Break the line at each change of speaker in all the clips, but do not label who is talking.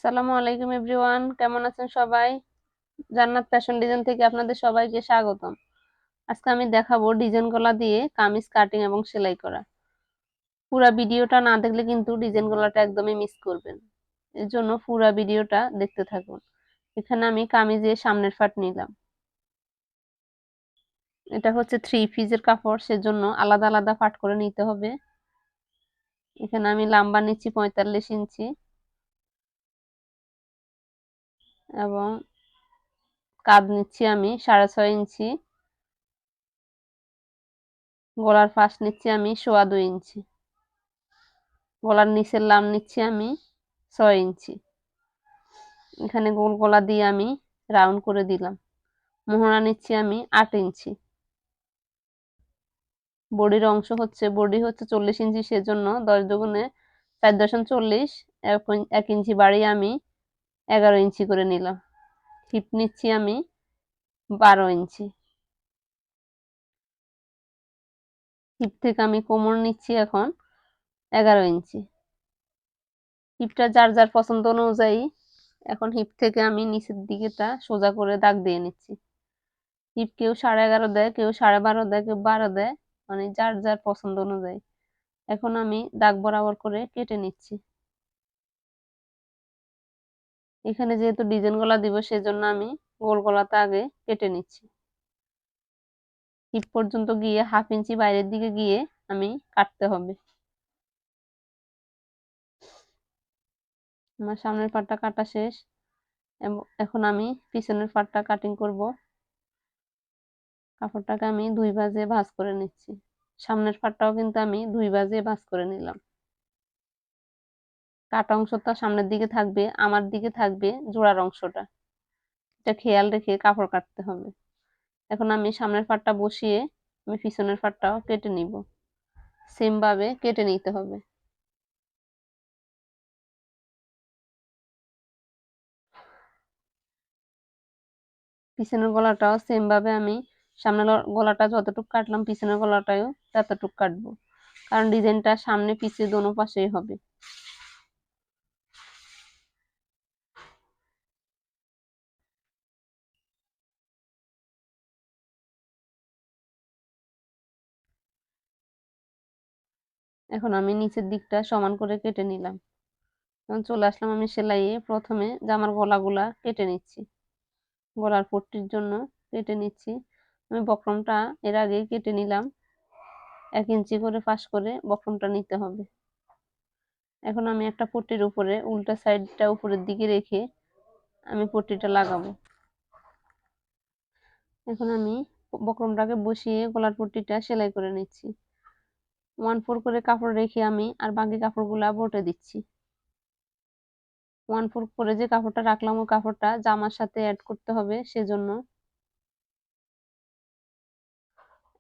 আসসালামু আলাইকুম এভরিওয়ান, কেমন আছেন সবাই? জান্নাত ফ্যাশন ডিজাইন থেকে আপনাদের সবাইকে স্বাগতম। আজকে আমি দেখাবো ডিজাইন গলা দিয়ে কামিজ কাটিং এবং সেলাই করা। পুরা ভিডিওটা না দেখলে কিন্তু ডিজাইন গলাটা একদমই মিস করবেন। এর জন্য পুরা ভিডিওটা দেখতে থাকুন। এখানে আমি কামিজের সামনের পার্ট নিলাম। এটা হচ্ছে 3 পিসের কাপড়, সেজন্য আলাদা আলাদা পার্ট করে নিতে হবে। এখানে আমি লম্বা নিচ্ছি 45 ইঞ্চি এবং কাঁধ নিচ্ছি আমি 6.5 ইঞ্চি। গলার ফাঁস নিচ্ছি আমি 2.25 ইঞ্চি। গলার নিচের লাম নিচ্ছি আমি 6 ইঞ্চি। এখানে গোল গলা দিয়ে আমি রাউন্ড করে দিলাম। মোহরা নিচ্ছি আমি 8 ইঞ্চি। বডির অংশ হচ্ছে 40 ইঞ্চি, সেজন্য 10 দুগুণে 4.40, 1 ইঞ্চি বাড়িয়ে আমি 11 ইঞ্চি করে নিলাম। হিপ নিচ্ছি আমি 12 ইঞ্চি। হিপ থেকে আমি কোমর নিচ্ছি এখন 11 ইঞ্চি। হিপটা যার যার পছন্দ অনুযায়ী এখন হিপ থেকে আমি নিচের দিকেটা সোজা করে দাগ দিয়ে নিচ্ছি। হিপ কেউ 11.5 দেয়, কেউ 12.5 দেয়, কেউ 12 দেয়, মানে যার যার পছন্দ অনুযায়ী। এখন আমি দাগ বরাবর করে কেটে নিচ্ছি। এখানে যেহেতু ডিজাইন গলা দিব সেজন্য আমি গোল গলাটা আগে কেটে নিচ্ছি। হিপ পর্যন্ত গিয়ে 1/2 ইঞ্চি বাইরের দিকে গিয়ে আমি কাটতে হবে। আমার সামনের পাটটা কাটা শেষ। এখন আমি পিছনের পাটটা কাটিং করব। কাপড়টাকে আমি 2 ভাঁজে ভাঁজ করে নিচ্ছি। সামনের পাটটাও কিন্তু আমি 2 ভাঁজে ভাঁজ করে নিলাম। কাটা অংশটা সামনের দিকে থাকবে, আমার দিকে থাকবে জোড়ার অংশটা। এটা খেয়াল রেখে কাপড় কাটতে হবে। এখন আমি সামনের পাটটা বসিয়ে আমি পিছনের পাটটাও কেটে নিব। সেম ভাবে কেটে নিতে হবে। পিছনের গলাটাও সেম ভাবে আমি সামনের গলাটা যতটুকু কাটলাম পিছনের গলাটাও ততটুকু কাটবো, কারণ ডিজাইনটা সামনে পিছে দোনো পাশেই হবে। এখন আমি নিচের দিকটা সমান করে কেটে নিলাম। এখন চলে আসলাম আমি সেলাইয়ে। প্রথমে জামার গলাগুলা কেটে নিচ্ছি। গলার পট্টির জন্য কেটে নিচ্ছি। আমি বক্রমটা এর আগে কেটে নিলাম। 1 ইঞ্চি করে ফাঁস করে বক্রমটা নিতে হবে। এখন আমি একটা পট্টির উপরে উল্টা সাইডটা উপরের দিকে রেখে আমি পট্টিটা লাগাবো। এখন আমি বক্রমটাকে বসিয়ে গলার পট্টিটা সেলাই করে নিচ্ছি। 1/4 করে কাপড় রেখে আমি আর বাকি কাপড়গুলা বটে দিচ্ছি। 1/4 করে যে কাপড়টা রাখলাম ওই কাপড়টা জামার সাথে অ্যাড করতে হবে, সেজন্য।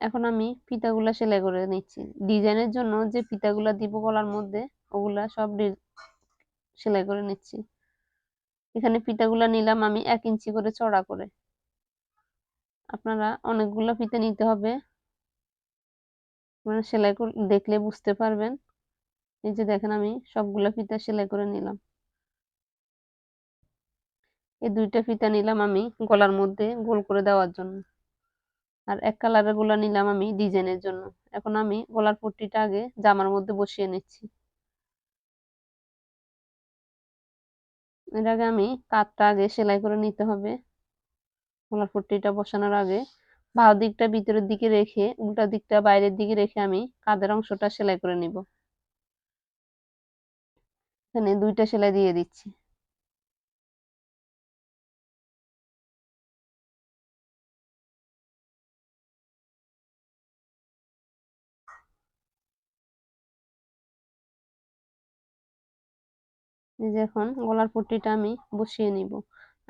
এখন আমি ফিতাগুলা সেলাই করে নিচ্ছি। ডিজাইনের জন্য যে ফিতাগুলা দিব গলার মধ্যে ওগুলা সব সেলাই করে নিচ্ছি। এখানে ফিতাগুলা নিলাম আমি 1 ইঞ্চি করে চড়া করে। আপনারা অনেকগুলো ফিতা নিতে হবে, আপনারা সেলাই দেখলে বুঝতে পারবেন। এই যে দেখেন আমি সবগুলো ফিতা সেলাই করে নিলাম। এই 2টা ফিতা নিলাম আমি গলার মধ্যে গোল করে দেওয়ার জন্য, আর এক কালারের গুলা নিলাম আমি ডিজাইনের জন্য। এখন আমি গলার পট্টিটা আগে জামার মধ্যে বসিয়ে নিচ্ছি। এর আগে আমি কাঁধটা আগে সেলাই করে নিতে হবে। গলার পট্টিটা বসানোর আগে বাঁ দিকটা ভিতরের দিকে রেখে উল্টা দিকটা বাইরের দিকে রেখে আমি কাঁধের অংশটা সেলাই করে নিব। এখানে 2টা সেলাই দিয়ে দিচ্ছি। এই যে এখন গলার পট্টিটা আমি বসিয়ে নিব।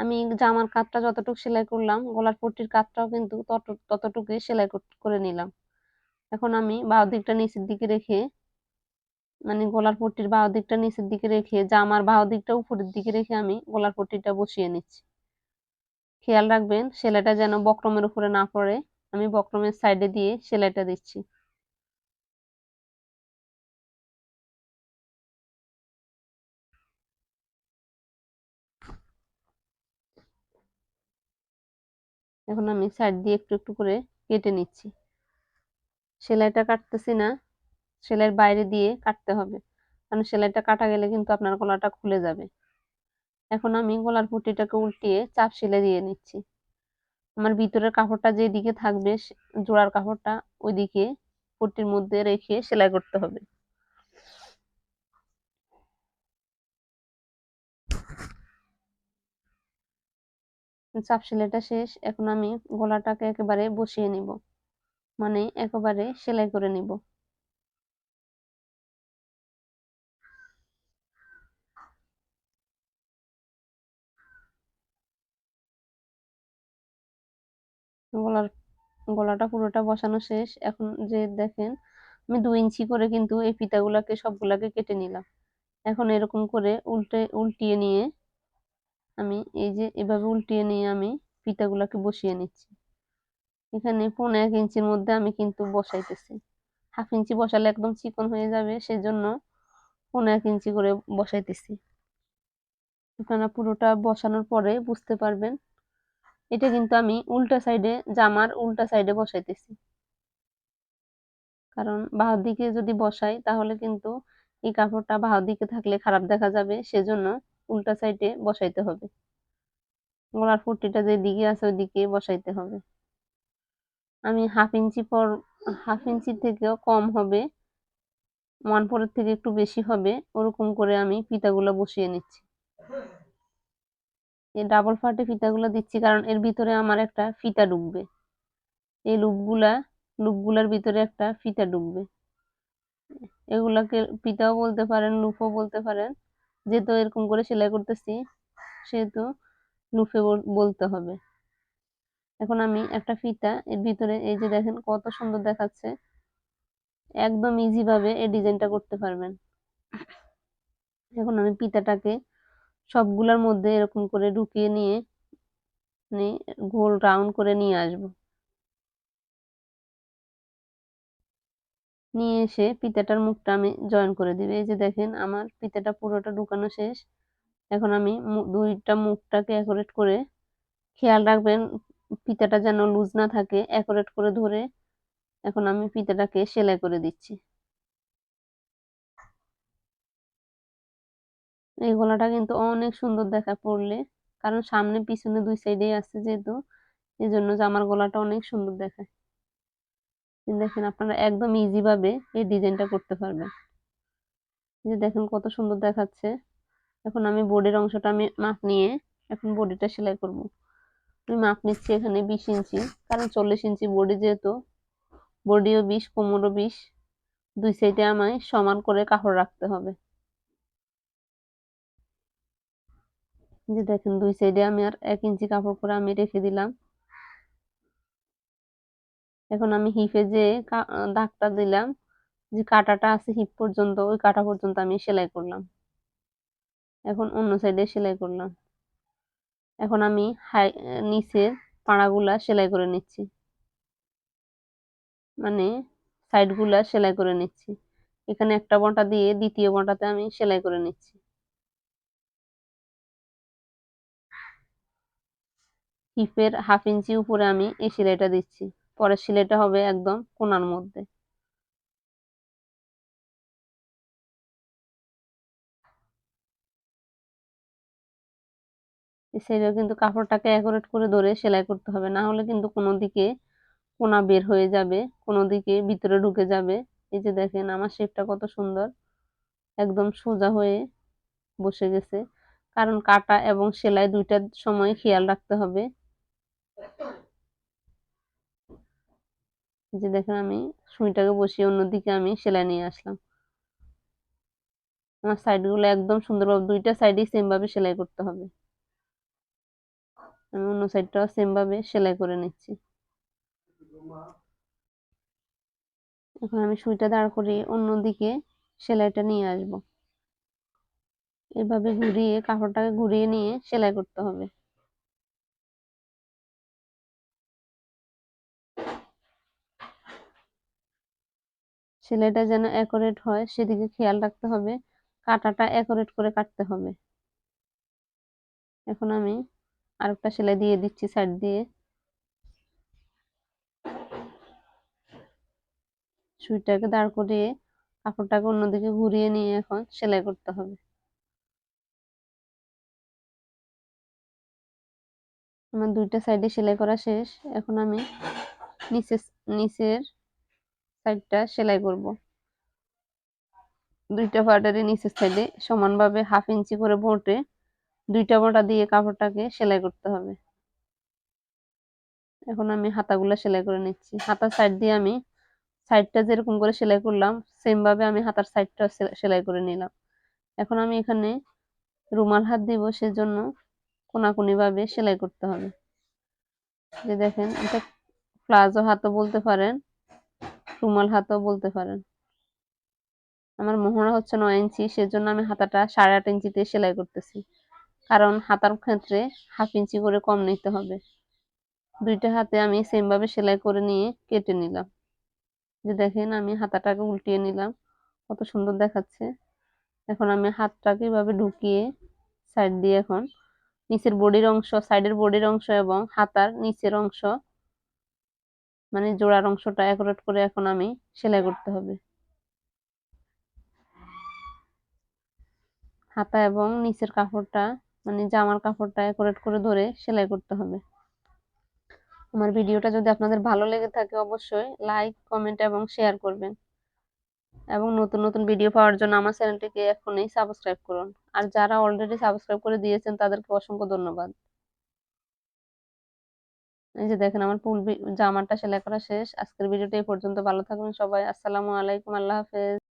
আমি জামার কাঁধটা যতটুকু সেলাই করলাম গলার পট্টির কাঁধটাও কিন্তু ততটুকুই সেলাই করে নিলাম। এখন আমি বাঁ দিকটা নিচের দিকে রেখে, মানে গলার পট্টির বাঁ দিকটা নিচের দিকে রেখে জামার বাঁ দিকটা উপরের দিকে রেখে আমি গলার পট্টিটা বসিয়ে নিচ্ছি। খেয়াল রাখবেন সেলাইটা যেন বক্রমের উপরে না পড়ে। আমি বক্রমের সাইডে দিয়ে সেলাইটা দিচ্ছি। এখন আমি সাইড দিয়ে একটু একটু করে কেটে নিচ্ছি। সেলাইটা কাটতেছি না, সেলাইয়ের বাইরে দিয়ে কাটতে হবে, কারণ সেলাইটা কাটা গেলে কিন্তু আপনার গলাটা খুলে যাবে। এখন আমি গলার পট্টিটাকে উল্টিয়ে চাপ সেলাই দিয়ে নিচ্ছি। আমার ভিতরের কাপড়টা যেদিকে থাকবে জোড়ার কাপড়টা ওইদিকে পট্টির মধ্যে রেখে সেলাই করতে হবে। চাপ সেলাইটা শেষ। এখন আমি গলাটাকে একেবারে বসিয়ে নিব, মানে একেবারে সেলাই করে নিব। গলার গলাটা পুরোটা বসানো শেষ। এখন যে দেখেন আমি 2 ইঞ্চি করে কিন্তু এই ফিতাগুলাকে সবগুলাকে কেটে নিলাম। এখন এরকম করে উল্টিয়ে নিয়ে আমি এই যে এভাবে উল্টিয়ে নিয়ে আমি ফিতাগুলাকে বসিয়ে নিচ্ছি। এখানে 1.5 ইঞ্চির মধ্যে আমি কিন্তু বসাইতেছি। 1/2 ইঞ্চি বসালে একদম চিকন হয়ে যাবে, সেজন্য 1.5 ইঞ্চি করে বসাইতেছি। আপনারা পুরোটা বসানোর পরে বুঝতে পারবেন। এটা কিন্তু আমি উল্টা সাইডে, জামার উল্টা সাইডে বসাইতেছি, কারণ বাহুর দিকে যদি বসাই তাহলে কিন্তু এই কাপড়টা বাহুর দিকে থাকলে খারাপ দেখা যাবে, সেজন্য উল্টা সাইডে বসাইতে হবে। গলার পট্টিটা যেদিকে আছে ওইদিকে বসাইতে হবে। আমি 1/2 ইঞ্চির থেকেও কম হবে, 1/4 এর থেকে একটু বেশি হবে, ওরকম করে আমি ফিতাগুলো বসিয়ে নিচ্ছি। এই ডাবল ফাটে ফিতাগুলো দিচ্ছি কারণ এর ভিতরে আমার একটা ফিতা ঢুকবে। এই লুপগুলার ভিতরে একটা ফিতা ঢুকবে। এগুলাকে ফিতাও বলতে পারেন, লুপও বলতে পারেন। যেহেতু এরকম করে সেলাই করতেছি সেহেতু লুপে বলতে হবে। এখন আমি একটা ফিতা এর ভিতরে, এই যে দেখেন কত সুন্দর দেখাচ্ছে, একদম ইজি ভাবে এই ডিজাইনটা করতে পারবেন। এখন আমি ফিতাটাকে সবগুলার মধ্যে এরকম করে ঢুকিয়ে নিয়ে গোল রাউন্ড করে নিয়ে আসবো। নিয়ে এসে ফিতাটার মুখটা আমি জয়েন করে দিব। এই যে দেখেন আমার ফিতাটা পুরোটা ঢুকানো শেষ। এখন আমি দুইটা মুখটাকে অ্যাকুরেট করে, খেয়াল রাখবেন ফিতাটা যেন লুজ না থাকে, অ্যাকুরেট করে ধরে এখন আমি ফিতাটাকে সেলাই করে দিচ্ছি। এই গলাটা কিন্তু অনেক সুন্দর দেখায় পরলে, কারণ সামনে পিছনে দুই সাইডেই আছে যেহেতু, এই জন্য জামার গলাটা অনেক সুন্দর দেখায়। দেখেন আপনারা একদম ইজি ভাবে এই ডিজাইনটা করতে পারবেন। এই যে দেখেন কত সুন্দর দেখাচ্ছে। এখন আমি বডির অংশটা আমি মাপ নিয়ে এখন বডিটা সেলাই করব। আমি মাপ নিচ্ছি এখানে 20 ইঞ্চি, কারণ 40 ইঞ্চি বডি যেহেতু, বডিও 20 কোমরও 20, দুই সাইডে আমায় সমান করে কাপড় রাখতে হবে। যে দেখেন দুই সাইডে আমি আর 1 ইঞ্চি কাপড় করে আমি রেখে দিলাম। এখন আমি হিপে যে দাগটা দিলাম, যে কাটাটা আছে হিপ পর্যন্ত, ওই কাটা পর্যন্ত আমি সেলাই করলাম। এখন অন্য সাইডে সেলাই করলাম। এখন আমি নিচের পাড়াগুলা সেলাই করে নিচ্ছি, মানে সাইডগুলা সেলাই করে নিচ্ছি। এখানে একটা বটা দিয়ে দ্বিতীয় বটাতে আমি সেলাই করে নিচ্ছি। হিপের 1/2 ইঞ্চি উপরে আমি এই সেলাইটা দিচ্ছি, পরের সেলাইটা হবে একদম কোণার মধ্যে। এই সাইডেও কিন্তু কাপড়টাকে অ্যাকুরেট করে ধরে সেলাই করতে হবে, না হলে কিন্তু কোনো দিকে কোণা বের হয়ে যাবে, কোনো দিকে ভিতরে ঢুকে যাবে। এই যে দেখেন আমার শেপটা কত সুন্দর, একদম সোজা হয়ে বসে গেছে, কারণ কাটা এবং সেলাই দুইটার সময় খেয়াল রাখতে হবে। এই যে দেখেন আমি সুইটাকে বসিয়ে অন্যদিকে আমি সেলাই নিয়ে আসলাম। আমার সাইডগুলো একদম সুন্দরভাবে দুইটা সাইডই সেম ভাবে সেলাই করতে হবে। আমি অন্য সাইডটাও সেম ভাবে সেলাই করে নিচ্ছি। এখন আমি সুইটা দাঁড় করিয়ে অন্যদিকে সেলাইটা নিয়ে আসব। এভাবে ঘুরিয়ে কাপড়টাকে ঘুরিয়ে নিয়ে সেলাই করতে হবে। সেলাইটা যেন অ্যাকুরেট হয় সেদিকে খেয়াল রাখতে হবে, কাটাটা অ্যাকুরেট করে কাটতে হবে। এখন আমি আরেকটা সেলাই দিয়ে দিচ্ছি সাইড দিয়ে। সুইটাকে দাঁড় করিয়ে কাপড়টাকে অন্যদিকে ঘুরিয়ে নিয়ে এখন সেলাই করতে হবে। আমার দুইটা সাইডে সেলাই করা শেষ। এখন আমি নিচের সাইডটা সেলাই করব। দুইটা পার্টেরই নিচের সাইডে সমানভাবে 1/2 ইঞ্চি করে বটে দুইটা বটা দিয়ে কাপড়টাকে সেলাই করতে হবে। এখন আমি হাতাগুলো সেলাই করে নিচ্ছি। হাতার সাইড দিয়ে আমি সাইডটা যেরকম করে সেলাই করলাম সেম ভাবে আমি হাতার সাইডটা সেলাই করে নিলাম। এখন আমি এখানে রুমাল হাত দিব, সেজন্য কোনাকুনি ভাবে সেলাই করতে হবে। যে দেখেন, এটা প্লাজো হাতও বলতে পারেন, রুমাল হাতও বলতে পারেন। আমার মোহরা হচ্ছে 9 ইঞ্চি, সেজন্য আমি হাতাটা 8.5 ইঞ্চিতে সেলাই করতেছি, কারণ হাতার ক্ষেত্রে 1/2 ইঞ্চি করে কম নিতে হবে। দুইটা হাতে আমি সেম ভাবে সেলাই করে নিয়ে কেটে নিলাম। যে দেখেন, আমি হাতাটাকে উল্টিয়ে নিলাম, কত সুন্দর দেখাচ্ছে। এখন আমি হাতটাকে এভাবে ঢুকিয়ে সাইড দিয়ে এখন নিচের বডির অংশ, সাইডের বডির অংশ এবং হাতার নিচের অংশ মানে জোড়ার অংশটা অ্যাকুরেট করে এখন আমি সেলাই করতে হবে। হাতা এবং নিচের কাপড়টা মানে জামার কাপড়টা অ্যাকুরেট করে ধরে সেলাই করতে হবে। আমার ভিডিওটা যদি আপনাদের ভালো লেগে থাকে অবশ্যই লাইক, কমেন্ট এবং শেয়ার করবেন, এবং নতুন নতুন ভিডিও পাওয়ার জন্য আমার চ্যানেলটিকে এখনই সাবস্ক্রাইব করুন। আর যারা অলরেডি সাবস্ক্রাইব করে দিয়েছেন তাদেরকে অসংখ্য ধন্যবাদ। এই যে দেখেন, আমার জামাটা সেলাই করা শেষ। আজকের ভিডিওটা এই পর্যন্ত। ভালো থাকবেন সবাই। আসসালামু আলাইকুম, আল্লাহ হাফেজ।